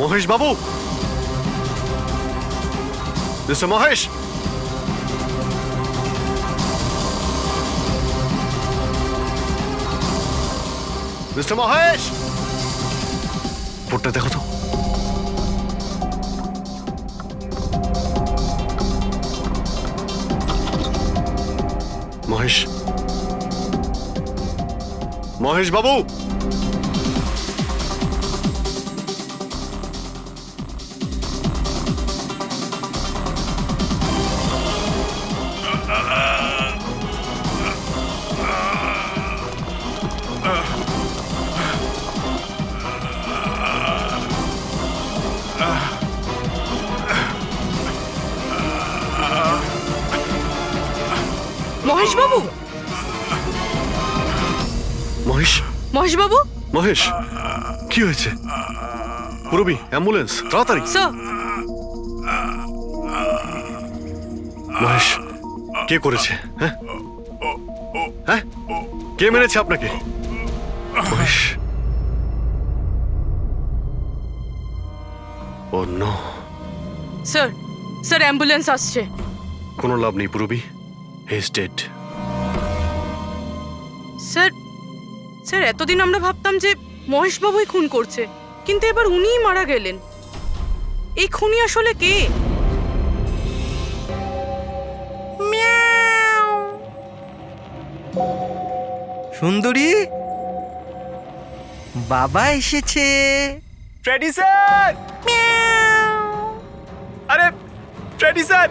মহেশ বাবু, মিস্টার মহেশ, মিস্টার মহেশ, বোর্ডটা দেখো তো। মহেশ, মহেশ বাবু, মহেশ বাবু, মহেশ, মহেশ বাবু, মহেশ, কি হয়েছে? পুরবি, অ্যাম্বুলেন্স, তাড়াতাড়ি। স্যার। মহেশ, কে করেছে? হ্যাঁ হ্যাঁ, কে মেরেছে আপনাকে? মহেশ, ও নো। স্যার, স্যার অ্যাম্বুলেন্স আসছে। কোনো লাভ নেই পুরবি, he is dead. Sir, sir এতদিন আমরা ভাবতাম যে মহেশ বাবুই খুন করছে, কিন্তু এবার উনিই মারা গেলেন। এই খুনি আসলে কে? সুন্দরী, বাবা এসেছে। Freddie sir! আরে ফ্রেডি স্যার,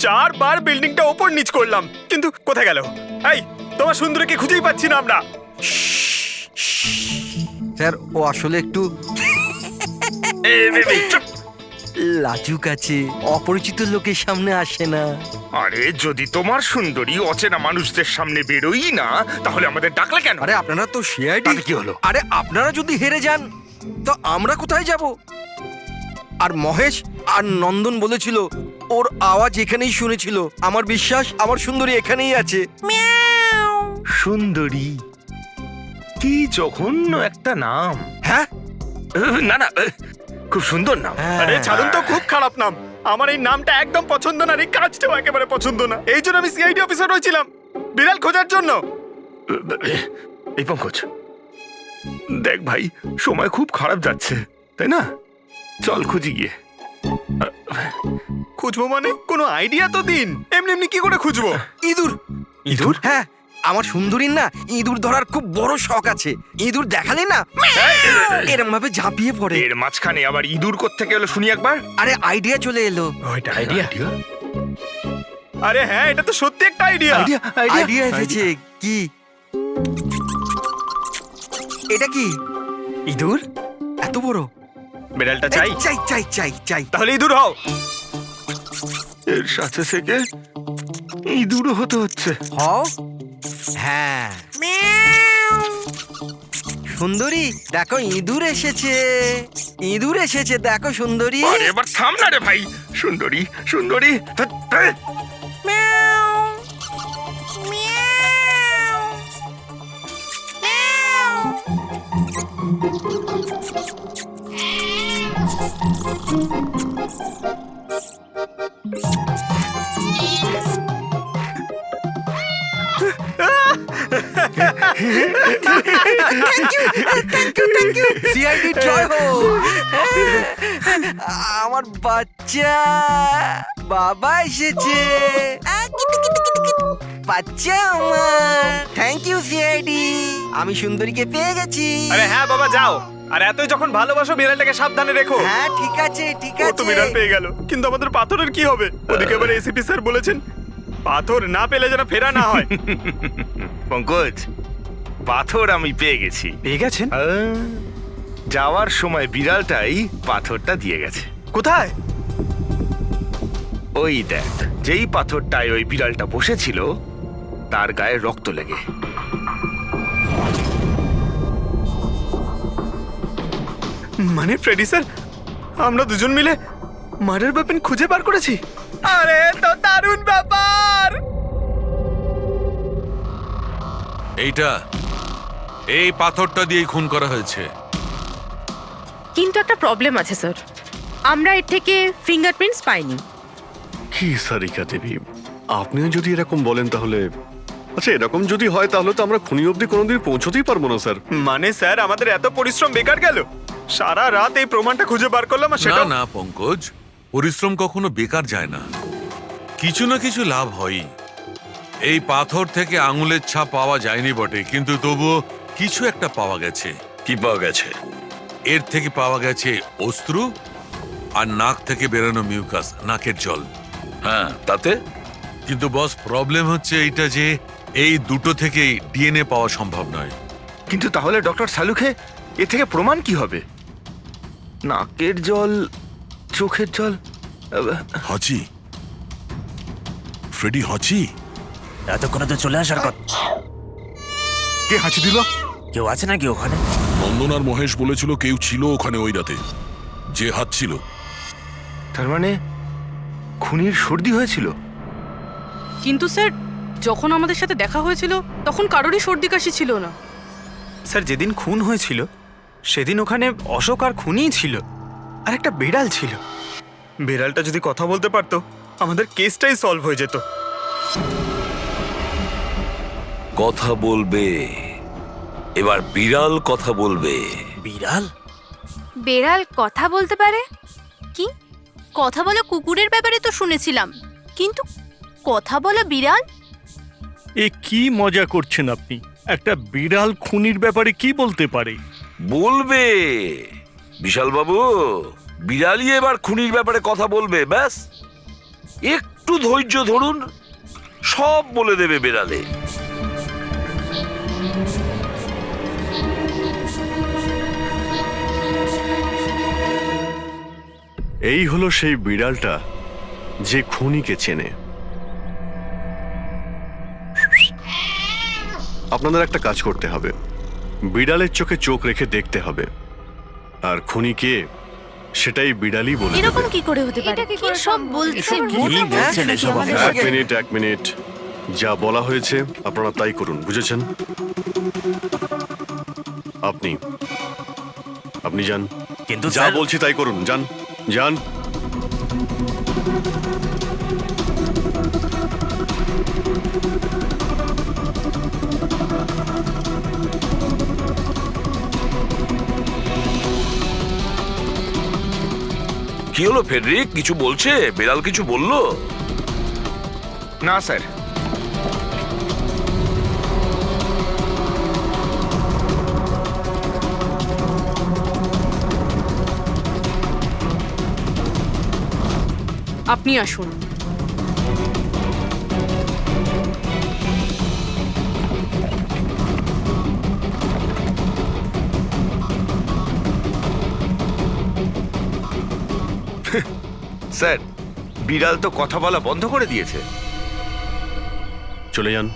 4 বার বিল্ডিংটা ওপর নিচ করলাম, কিন্তু কোথায় গেল? এই, তোমার সুন্দরীকে খুঁজেই পাচ্ছি না আমরা। স্যার, ও আসলে একটু লাজুক আছে, অপরিচিত লোকের সামনে আসে না। আরে যদি তোমার সুন্দরী অচেনা মানুষদের সামনে বেরোই না, তাহলে আমাদের ডাকলে কেন? আরে আপনারা তো সিআইডি। তাতে কি হলো? আরে আপনারা যদি হেরে যান তো আমরা কোথায় যাব? আর মহেশ আর নন্দন বলেছিল ওর আওয়াজ এখানেই শুনেছিল। আমার বিশ্বাস আমার সুন্দরী এখানেই আছে। সুন্দরী, কি জঘন্য একটা নাম। হ্যাঁ, না না, খুব সুন্দর নাম। আরে ছাড়ুন তো, খুব খারাপ নাম। আমার এই নামটা একদম পছন্দ না, আর এই কাজটাও একেবারে পছন্দ না। এই জন্য আমি সিআইডি অফিসার হয়েছিলাম, বিড়াল খোঁজার জন্য। এই পঙ্কজ, দেখ ভাই, সময় খুব খারাপ যাচ্ছে, তাই না? চল খুঁজি গিয়ে। খুঁজবো মানে কোনো আইডিয়া তো দিন। এমনি এমনি কি করে খুঁজবো? ইঁদুর। ইঁদুর? হ্যাঁ, আমার সুন্দরীর না ইঁদুর ধরার খুব বড় শখ আছে। ইঁদুর দেখালে না এরম ভাবে ঝাঁপিয়ে পড়ে। এর মাঝখানে আবার ইঁদুর কোত্থেকে এলো শুনি একবার। আরে আইডিয়া চলে এলো। ওইটা আইডিয়া? আরে হ্যাঁ, এটা তো সত্যি একটা আইডিয়া। আইডিয়া এসেছে। কি এটা? কি ইঁদুর? এত বড়? বিড়ালটা চাই? চাই চাই চাই চাই। তাহলে ইঁদুর হও। এর সাথে থেকে ইঁদুরও হতে হচ্ছে। হও। হ্যাঁ, সুন্দরী দেখো, ইঁদুর এসেছে। ইঁদুর এসেছে, দেখো সুন্দরী। আরে এবার থাম না রে ভাই। সুন্দরী, সুন্দরী, সিআইডি জয় হোক। আমার বাচ্চা বাবা এসেছে। বাচ্চা আমার। থ্যাংক ইউ সিআইডি, আমি সুন্দরীকে পেয়ে গেছি। আরে হ্যাঁ বাবা, যাও। আর এতই যখন ভালোবাসো, বিড়ালটাকে সাবধানে রেখো। হ্যাঁ ঠিক আছে ঠিক ও তো আছে। বিড়াল পেয়ে গেল, কিন্তু আমাদের পাথরের কি হবে? ওদিকে আবার এসিপি স্যার বলেছেন পাথর না পেলে যেন ফেরা না হয়। পঙ্কজ, পাথর আমি পেয়ে গেছি। পেয়ে গেছেন? যাওয়ার সময় বিড়ালটাই পাথরটা দিয়ে গেছে। কোথায়? ওই দেখ, যেই পাথরটায় ওই বিড়ালটা বসেছিল তার গায়ে রক্ত লেগে। মানে ফ্রেডি স্যার, আমরা দুজন মিলে মার্ডার ওয়েপন খুঁজে বার করেছি। আরে তো দারুণ ব্যাপার। এই পাথরটা দিয়েই খুন করা হয়েছে। কিন্তু একটা প্রবলেম আছে স্যার, আমরা এর থেকে ফিঙ্গারপ্রিন্টস পাইনি। কি সারিকা দেবী, আপনিও যদি এরকম বলেন তাহলে আচ্ছা, এরকম যদি হয় তাহলে তো আমরা খুনি অবধি কোনোদিন পৌঁছতেই পারবো না স্যার। মানে স্যার, আমাদের এত পরিশ্রম বেকার গেল। সারা রাত এই প্রমাণটা খুঁজে বার করলাম, আর সেটা না পঙ্কজ, পরিশ্রম কখনো বেকার যায় না, কিছু না কিছু লাভ হয়ই। এই পাথর থেকে আঙুলের ছাপ পাওয়া যায়নি বটে, কিন্তু তবুও কিছু একটা পাওয়া গেছে। কি পাওয়া গেছে? এর থেকে পাওয়া গেছে অস্ত্র আর নাক থেকে বেরোনো মিউকাস, নাকের জল। হ্যাঁ, তাতে? কিন্তু বস, প্রবলেম হচ্ছে এইটা যে এই দুটো থেকেই ডিএনএ পাওয়া সম্ভব নয়। কিন্তু তাহলে ডক্টর সালুখে এ থেকে প্রমাণ কি হবে? নাকের জল, চোখের জল। হাঁচি, ফ্রেডি হাঁচি। এতক্ষণে তো চলে আসার কথা। কে হাঁচি দিল? কেউ আছে নাকি ওখানে? নন্দন আর মহেশ বলেছিল কেউ ছিল ওখানে ওই রাতে, যে হাত ছিল। তার মানে খুনির সর্দি হয়েছিল? কিন্তু স্যার, যখন আমাদের সাথে দেখা হয়েছিল তখন কারোরই সর্দি কাশি ছিল না। স্যার, যেদিন খুন হয়েছিল সেদিন ওখানে অশোক আর খুনিই ছিল, আর একটা বিড়াল ছিল। বিড়ালটা যদি কথা বলতে পারতো আমাদের কেসটাই সলভ হয়ে যেত। কথা বলবে, এবার বিড়াল কথা বলবে। বিড়াল? বেড়াল কথা বলতে পারে? কি কথা বলা কুকুরের ব্যাপারে তো শুনেছিলাম, কিন্তু কথা বলা বিড়াল? এ কি মজা করছেন আপনি? একটা বিড়াল খুনির ব্যাপারে কি বলতে পারে? বলবে বিশাল বাবু, বিড়ালই এবার খুনির ব্যাপারে কথা বলবে। ব্যাস একটু ধৈর্য ধরুন, সব বলে দেবে বিড়ালে। এই হলো সেই বিড়ালটা যে খুনিকে চেনে। আপনাদের একটা কাজ করতে হবে, বিড়ালের চোখে চোখ রেখে দেখতে হবে, আর খুনিকে সেটাই বিড়ালই বলে দেবে। এরকম কি করে হতে পারে? কি সব বলছে? এক মিনিট, যা বলা হয়েছে আপনারা তাই করুন, বুঝেছেন? আপনি যান, কিন্তু যা বলছি তাই করুন, যান যান। কি হলো ফেডরিক, কিছু বলছে? বিড়াল কিছু বললো? না স্যার। আপনি আসুন। স্যার, বিড়াল তো কথা বলা বন্ধ করে দিয়েছে। চলে যান।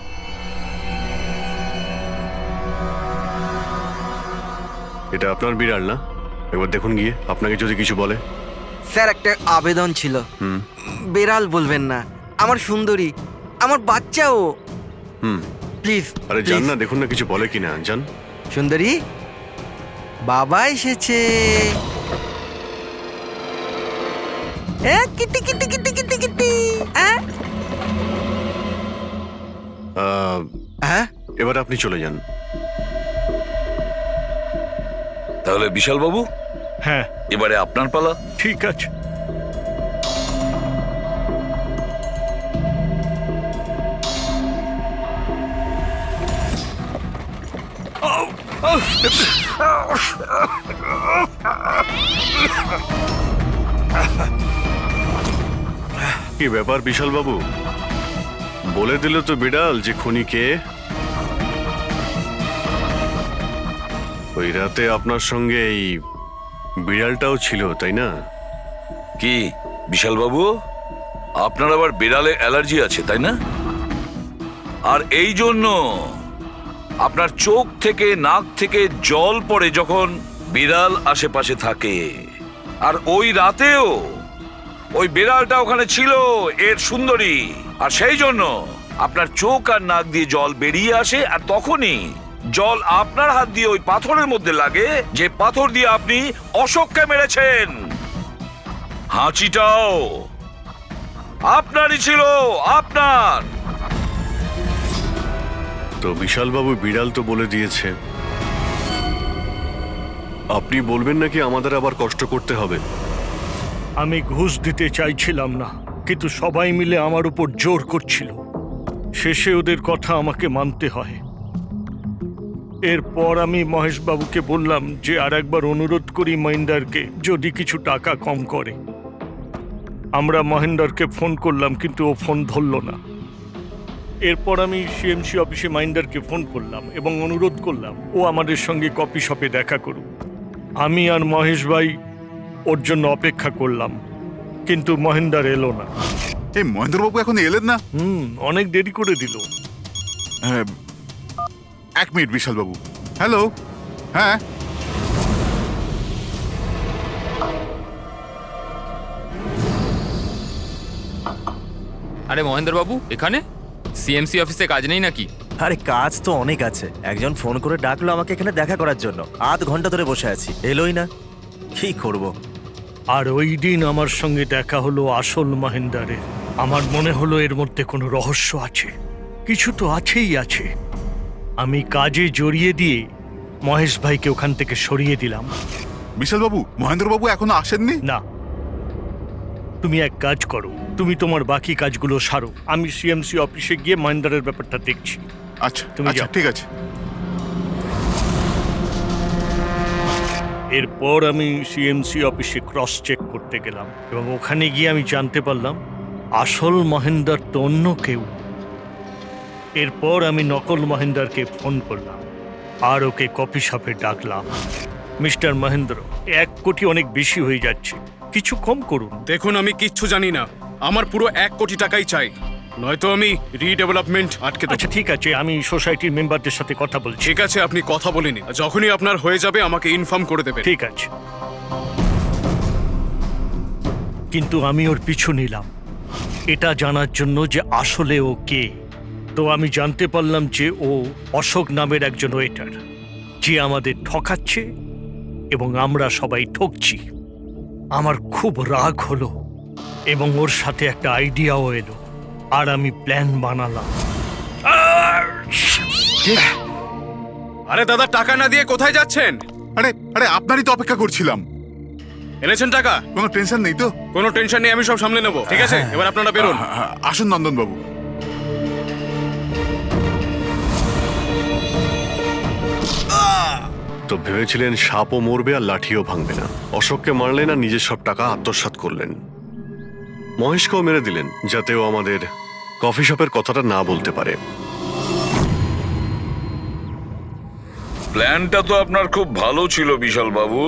এটা আপনার বিড়াল না? একবার দেখুন গিয়ে, আপনাকে যদি কিছু বলে। স্যার, একটা আবেদন ছিল। বেড়াল বলবেন না, আমার সুন্দরী, আমার বাচ্চাও। প্লিজ। আরে যান না, দেখুন না কিছু বলে কিনা, যান। সুন্দরী, বাবা এসেছে। Kitty Kitty Kitty Kitty Kitty. এবার আপনি চলে যান। তাহলে বিশাল বাবু, হ্যাঁ, এবারে আপনার পালা। ঠিক আছে। কি ব্যাপার বিশাল বাবু, বলে দিল তো বিড়াল যে খুনি কে? ওই রাতে আপনার সঙ্গে এই বিড়ালটাও ছিল, তাই না? কি বিশাল বাবু, আপনার আবার বিড়ালে অ্যালার্জি আছে, তাই না? আর এই জন্য আপনার চোখ থেকে নাক থেকে জল পড়ে যখন বিড়াল আশেপাশে থাকে। আর ওই রাতেও ওই বিড়ালটা ওখানে ছিল, এর সুন্দরী, আর সেই জন্য আপনার চোখ আর নাক দিয়ে জল বেরিয়ে আসে, আর তখনই জল আপনার হাত দিয়ে ওই পাথরের মধ্যে লাগে, যে পাথর দিয়ে আপনি অশোককে মেরেছেন। হাঁচিটাও আপনারই ছিল, আপনার। তো বিশাল বাবু, বিড়াল তো বলে দিয়েছে, আপনি বলবেন নাকি আমাদের আবার কষ্ট করতে হবে? আমি ঘুষ দিতে চাইছিলাম না, কিন্তু সবাই মিলে আমার উপর জোর করছিল। শেষে ওদের কথা আমাকে মানতে হয়। এরপর আমি মহেশবাবুকে বললাম যে আর একবার অনুরোধ করি মহেন্দারকে, যদি কিছু টাকা কম করে। আমরা মহেন্দারকে ফোন করলাম, কিন্তু ও ফোন ধরল না। এরপর আমি সিএমসি অফিসে মহেন্দারকে ফোন করলাম এবং অনুরোধ করলাম ও আমাদের সঙ্গে কফি শপে দেখা করুক। আমি আর মহেশ ভাই ওর জন্য অপেক্ষা করলাম, কিন্তু মহেন্দার এলো না। এই মহেন্দ্রবাবু এখন এলেন না? অনেক দেরি করে দিল। হ্যাঁ, 1 মিনিট বিশালবাবু। হ্যালো, হ্যাঁ আরে মহেন্দ্রবাবু এখানে সিএমসি অফিসে কাজ নেই নাকি? আরে কাজ তো অনেক আছে। একজন ফোন করে ডাকলো আমাকে এখানে দেখা করার জন্য। আধ ঘন্টা ধরে বসে আছি, এলোই না। কি করব? আর ওই দিন আমার সঙ্গে দেখা হলো আসল মহেন্দারের। আমার মনে হলো এর মধ্যে কোনো রহস্য আছে, কিছু তো আছেই আছে। আমি কাজে জড়িয়ে দিয়ে মহেশ ভাইকে ওখান থেকে সরিয়ে দিলাম। বিশালবাবু, মহেন্দ্রবাবু এখনো আসেননি? না, তুমি এক কাজ করো, তুমি তোমার বাকি কাজগুলো সারো। আমি সিএমসি অফিসে গিয়ে মহেন্দারের ব্যাপারটা দেখছি। আচ্ছা, তুমি আচ্ছা, যাও। ঠিক আছে। এরপর আমি সিএমসি অফিসে ক্রস চেক করতে গেলাম এবং ওখানে গিয়ে আমি জানতে পারলাম আসল মহেন্দার তো অন্য কেউ। এরপর আমি নকল মহেন্দারকে ফোন করলাম আর ওকে কফি শপে ডাকলাম। মিস্টার মহেন্দ্র, 1 কোটি অনেক বেশি হয়ে যাচ্ছে, কিছু কম করুন। দেখুন, আমি কিচ্ছু জানি না। আমার পুরো 1 কোটি টাকাই চাই, নয়তো আমি রিডেভেলপমেন্ট আটকে দেব। আচ্ছা ঠিক আছে, আমি সোসাইটির মেম্বারদের সাথে কথা বলছি। ঠিক আছে, আপনি কথা বলে নিন। যখনই আপনার হয়ে যাবে আমাকে ইনফর্ম করে দেবেন। ঠিক আছে, কিন্তু আমি ওর পিছু নিলাম এটা জানার জন্য যে আসলে ও কে। তো আমি জানতে পারলাম যে ও অশোক নামের একজন ওয়েটার, যে আমাদের ঠকাচ্ছে এবং আমরা সবাই ঠকছি। আমার খুব রাগ হলো এবং ওর সাথে একটা আইডিয়াও এলো আর আমি প্ল্যান বানালাম। আরে দাদা, টাকা না দিয়ে কোথায় যাচ্ছেন? আরে আরে আপনারই তো অপেক্ষা করছিলাম। এনেছেন টাকা? কোনো টেনশন নেই তো? কোনো টেনশন নেই, আমি সব সামলে নেব। ঠিক আছে, এবার আপনারা বেরোন। আসুন নন্দনবাবু। তো ভেবেছিলেন সাপও মরবে আর লাঠিও ভাঙবে না। অশোককে মারলেন আর নিজের সব টাকা আত্মসাৎ করলেন। মহেশকেও মেরে দিলেন যাতে ও আমাদের কফি শপের কথাটা না বলতে পারে। প্ল্যানটা তো আপনার খুব ভালো ছিল বিশাল বাবু,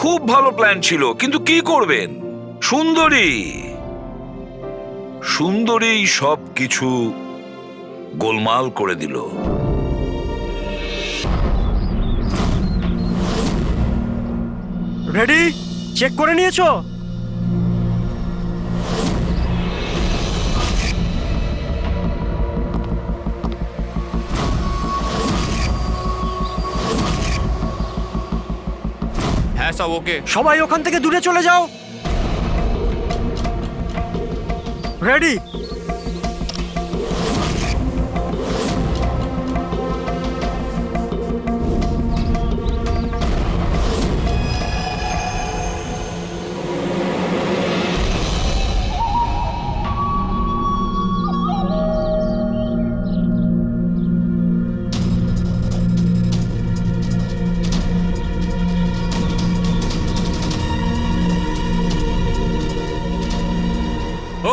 খুব ভালো প্ল্যান ছিল, কিন্তু কি করবেন? সুন্দরী সব কিছু গোলমাল করে দিল। রেডি? চেক করে নিয়েছো? হ্যাঁ সব ওকে। সবাই ওখান থেকে দূরে চলে যাও। রেডি?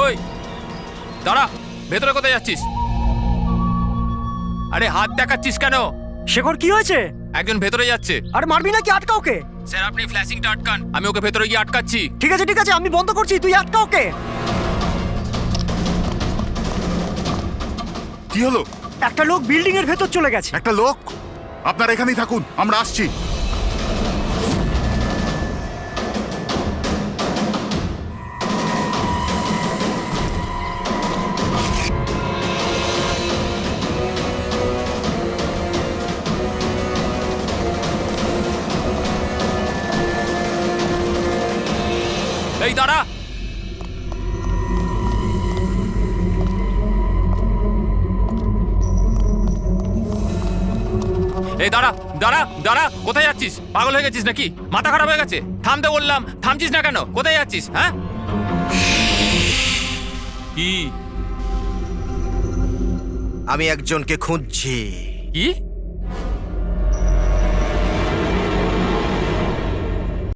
ওই দাঁড়া, ভেতরে কোথায় যাচ্ছিস? আরে হাত দেখাচ্ছিস কেন? শেখর, কি হয়েছে? একজন ভেতরে যাচ্ছে। আর মারবি নাকি? আটকা ওকে। স্যার আপনি ফ্ল্যাশিংটা আটকান, আমি ওকে ভেতরে গিয়ে আটকাচ্ছি। ঠিক আছে ঠিক আছে, আমি বন্ধ করছি, তুই আটকা ওকে। কি হলো? একটা লোক বিল্ডিং এর ভেতর চলে গেছে। একটা লোক? আপনারা এখানেই থাকুন, আমরা আসছি। এই দাঁড়া, এই দাঁড়া দাঁড়া দাঁড়া, কোথায় যাচ্ছিস? পাগল হয়ে গেছিস নাকি? মাথা খারাপ হয়ে গেছে? থামতে বললাম, থামছিস না কেন? কোথায় যাচ্ছিস? হ্যাঁ কি? আমি একজনকে খুঁজছি। কি?